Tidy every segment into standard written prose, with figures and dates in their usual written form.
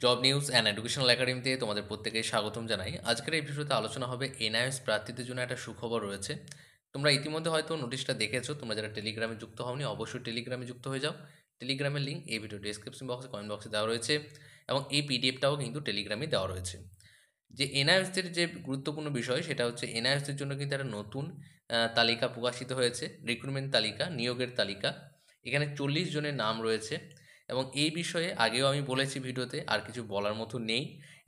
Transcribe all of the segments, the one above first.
Job news and educational একাডেমিতে তোমাদের প্রত্যেকে স্বাগতম জানাই। আজকের এই ভিডিওতে আলোচনা হবে এনআইএস প্রার্থীদের জন্য একটা সুখবর রয়েছে। তোমরা ইতিমধ্যে হয়তো নোটিশটা দেখেছো। তোমরা যারা টেলিগ্রামে যুক্ত হওনি অবশ্যই টেলিগ্রামে যুক্ত হয়ে যাও। টেলিগ্রামের লিঙ্ক এই ভিডিও ডেসক্রিপশন বক্সে, কমেন্ট বক্সে দেওয়া রয়েছে এবং এই পিডিএফটাও কিন্তু টেলিগ্রামে দেওয়া রয়েছে। যে এনআইএসদের যে গুরুত্বপূর্ণ বিষয় সেটা হচ্ছে এনআইএসদের জন্য কিন্তু একটা নতুন তালিকা প্রকাশিত হয়েছে, রিক্রুটমেন্ট তালিকা, নিয়োগের তালিকা। এখানে 40 জনের নাম রয়েছে এবং এই বিষয়ে আগেও আমি বলেছি ভিডিওতে, আর কিছু বলার মতো নেই।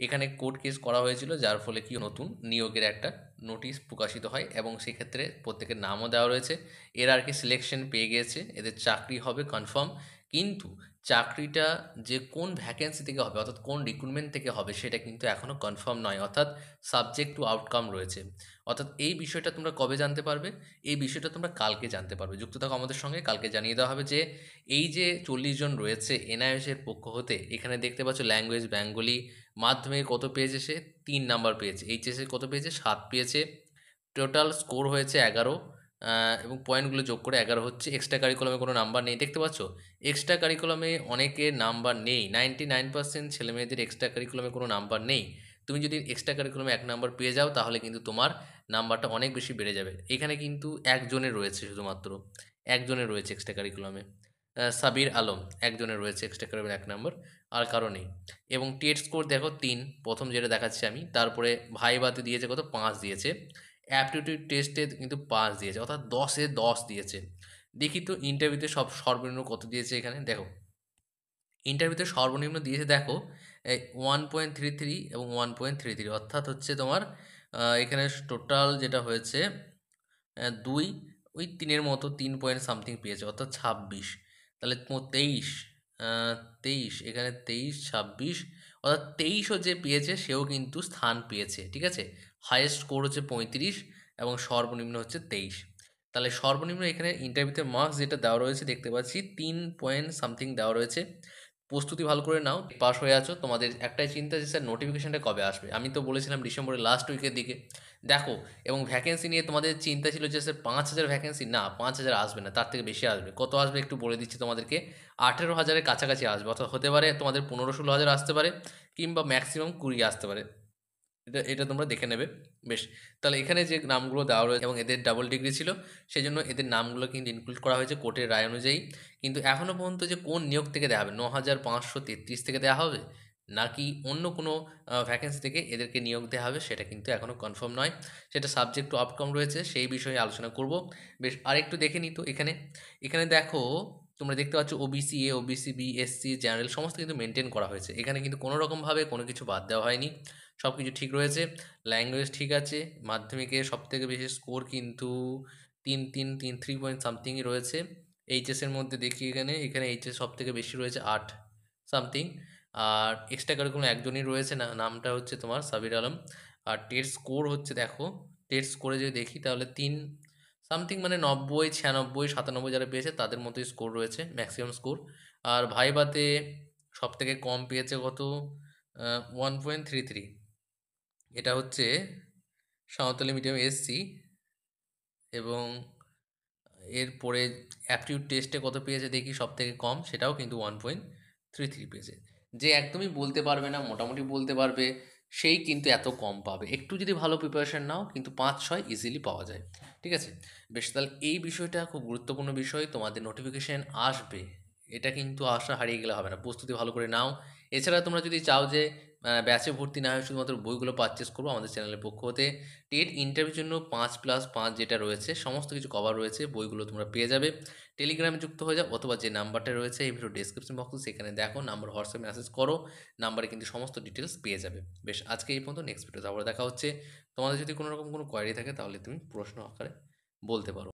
এখানে কোর্ট কেস করা হয়েছিল, যার ফলে কি নতুন নিয়োগের একটা নোটিশ প্রকাশিত হয় এবং সেক্ষেত্রে প্রত্যেকের নামও দেওয়া রয়েছে। এরা আর কি সিলেকশন পেয়ে গিয়েছে, এদের চাকরি হবে কনফার্ম। কিন্তু চাকরিটা যে কোন ভ্যাকেন্সি থেকে হবে, অর্থাৎ কোন রিক্রুটমেন্ট থেকে হবে, সেটা কিন্তু এখনও কনফার্ম নয়, অর্থাৎ সাবজেক্ট টু আউটকাম রয়েছে। অর্থাৎ এই বিষয়টা তোমরা কবে জানতে পারবে? এই বিষয়টা তোমরা কালকে জানতে পারবে। যুক্ত থাকো আমাদের সঙ্গে, কালকে জানিয়ে দেওয়া হবে যে এই যে 40 জন রয়েছে এনআইএসের পক্ষ হতে। এখানে দেখতে পাচ্ছ ল্যাঙ্গুয়েজ বেঙ্গলি, মাধ্যমিকে কত পেয়েছে সে? 3 নাম্বার পেয়েছে। এইচএসে কত পেয়েছে? 7 পেয়েছে। টোটাল স্কোর হয়েছে 11, এবং পয়েন্টগুলো যোগ করে 11 হচ্ছে। এক্সট্রা কারিকুলামে কোনো নাম্বার নেই, দেখতে পাচ্ছ। এক্সট্রা কারিকুলামে অনেকের নাম্বার নেই, 99% ছেলেমেয়েদের এক্সট্রা কারিকুলামে কোনো নাম্বার নেই। তুমি যদি এক্সট্রা কারিকুলামে 1 নাম্বার পেয়ে যাও তাহলে কিন্তু তোমার নাম্বারটা অনেক বেশি বেড়ে যাবে। এখানে কিন্তু একজনের রয়েছে, শুধুমাত্র একজনের রয়েছে এক্সট্রা কারিকুলামে, সাবির আলম একজনের রয়েছে এক্সট্রা কারিকুলামে 1 নাম্বার, আর কারো নেই। এবং টেট স্কোর দেখো 3, প্রথম যেটা দেখাচ্ছি আমি। তারপরে ভাইভাতে দিয়েছে কত? 5 দিয়েছে। অ্যাপটিটিউড টেস্টে কিন্তু 5 দিয়েছে, অর্থাৎ 10-এ 10 দিয়েছে। দেখি তো ইন্টারভিউতে সব সর্বনিম্ন কত দিয়েছে। এখানে দেখো ইন্টারভিউতে সর্বনিম্ন দিয়েছে, দেখো 1.33 এবং 1.33, অর্থাৎ হচ্ছে তোমার এখানে টোটাল যেটা হয়েছে 2, ওই 3-এর মতো, 3 পয়েন্ট সামথিং পেয়েছে, অর্থাৎ 26। তাহলে 23, 23, এখানে 23, 26, অর্থাৎ 23ও যে পেয়েছে সেও কিন্তু স্থান পেয়েছে, ঠিক আছে। হাইয়েস্ট স্কোর হচ্ছে 35 এবং সর্বনিম্ন হচ্ছে 23। তাহলে সর্বনিম্ন এখানে ইন্টারভিউতে মার্কস যেটা দেওয়া রয়েছে দেখতে পাচ্ছি 3 পয়েন্ট সামথিং দেওয়া রয়েছে। প্রস্তুতি ভালো করে নাও, পাস হয়ে আছো। তোমাদের একটাই চিন্তা যে স্যার নোটিফিকেশানটা কবে আসবে। আমি তো বলেছিলাম ডিসেম্বরের লাস্ট উইকের দিকে। দেখো, এবং ভ্যাকেন্সি নিয়ে তোমাদের চিন্তা ছিল যে স্যার 5,000 ভ্যাকেন্সি, না 5,000 আসবে না, তার থেকে বেশি আসবে। কত আসবে একটু বলে দিচ্ছি তোমাদেরকে, 18,000-এর কাছাকাছি আসবে। অর্থাৎ হতে পারে তোমাদের 15-16 হাজার আসতে পারে, কিংবা ম্যাক্সিমাম 20 আসতে পারে। এটা এটা তোমরা দেখে নেবে। বেশ, তাহলে এখানে যে নামগুলো দেওয়া রয়েছে এবং এদের ডাবল ডিগ্রি ছিল, সেই জন্য এদের নামগুলো কিন্তু ইনক্লুড করা হয়েছে কোর্টের রায় অনুযায়ী। কিন্তু এখনও পর্যন্ত যে কোন নিয়োগ থেকে দেওয়া হবে, 9,533 থেকে দেওয়া হবে নাকি অন্য কোনো ভ্যাকেন্সি থেকে এদেরকে নিয়োগ দেওয়া হবে, সেটা কিন্তু এখনও কনফার্ম নয়। সেটা সাবজেক্ট টু আউটকাম রয়েছে, সেই বিষয়ে আলোচনা করব। বেশ, আরেকটু দেখে নিই তো। এখানে এখানে দেখো, তোমরা দেখতে পাচ্ছ OBC A, OBC B, SC, general সমস্ত কিন্তু মেনটেন করা হয়েছে। এখানে কিন্তু কোনো রকমভাবে কোনো কিছু বাদ দেওয়া হয়নি, সব কিছু ঠিক রয়েছে। ল্যাঙ্গুয়েজ ঠিক আছে। মাধ্যমিকে সবথেকে বেশি স্কোর কিন্তু 3 পয়েন্ট সামথিংই রয়েছে। এইচএসের মধ্যে দেখি, এখানে এখানে এইচএস সবথেকে বেশি রয়েছে 8 সামথিং। আর এক্সট্রা কারিকুলাম একজনই রয়েছে, না নামটা হচ্ছে তোমার সাবির আলম। আর টেট স্কোর হচ্ছে, দেখো টেট স্কোরে যদি দেখি তাহলে 3 সামথিং, মানে 90, 96, 97 যারা পেয়েছে তাদের মতোই স্কোর রয়েছে, ম্যাক্সিমাম স্কোর। আর ভাইভাতে সবথেকে কম পেয়েছে কত? 1.33। এটা হচ্ছে সাঁওতালি মিডিয়াম এসসি। এবং এরপরে অ্যাপটিউড টেস্টে কত পেয়েছে দেখি, সব থেকে কম, সেটাও কিন্তু 1.33 পেয়েছে। যে একদমই বলতে পারবে না, মোটামুটি বলতে পারবে, সেই কিন্তু এত কম পাবে। একটু যদি ভালো প্রিপারেশান নাও কিন্তু 5-6 ইজিলি পাওয়া যায়, ঠিক আছে। বেশ, তাহলে এই বিষয়টা খুব গুরুত্বপূর্ণ বিষয়। তোমাদের নোটিফিকেশান আসবে, এটা কিন্তু আশা হারিয়ে গেলে হবে না, প্রস্তুতি ভালো করে নাও। এছাড়া তোমরা যদি চাও যে ব্যাচে ভর্তি না হয়ে শুধুমাত্র বইগুলো পারচেস করবো আমাদের চ্যানেলের পক্ষ হতে, টেট ইন্টারভিউর জন্য 5+5 যেটা রয়েছে সমস্ত কিছু কভার রয়েছে, বইগুলো তোমরা পেয়ে যাবে। টেলিগ্রামে যুক্ত হয়ে যাও, অথবা যে নাম্বারটা রয়েছে এই ভিডিও ডেসক্রিপশন বক্সে, সেখানে দেখো নাম্বার, হোয়াটসঅ্যাপ মেসেজ করো, নাম্বারে কিন্তু সমস্ত ডিটেলস পেয়ে যাবে। বেশ, আজকে এই পর্যন্ত, নেক্সট ভিডিওতে আবার দেখা হচ্ছে। তোমাদের যদি কোনো রকম কোনো কোয়ারি থাকে তাহলে তুমি প্রশ্ন আকারে বলতে পারো।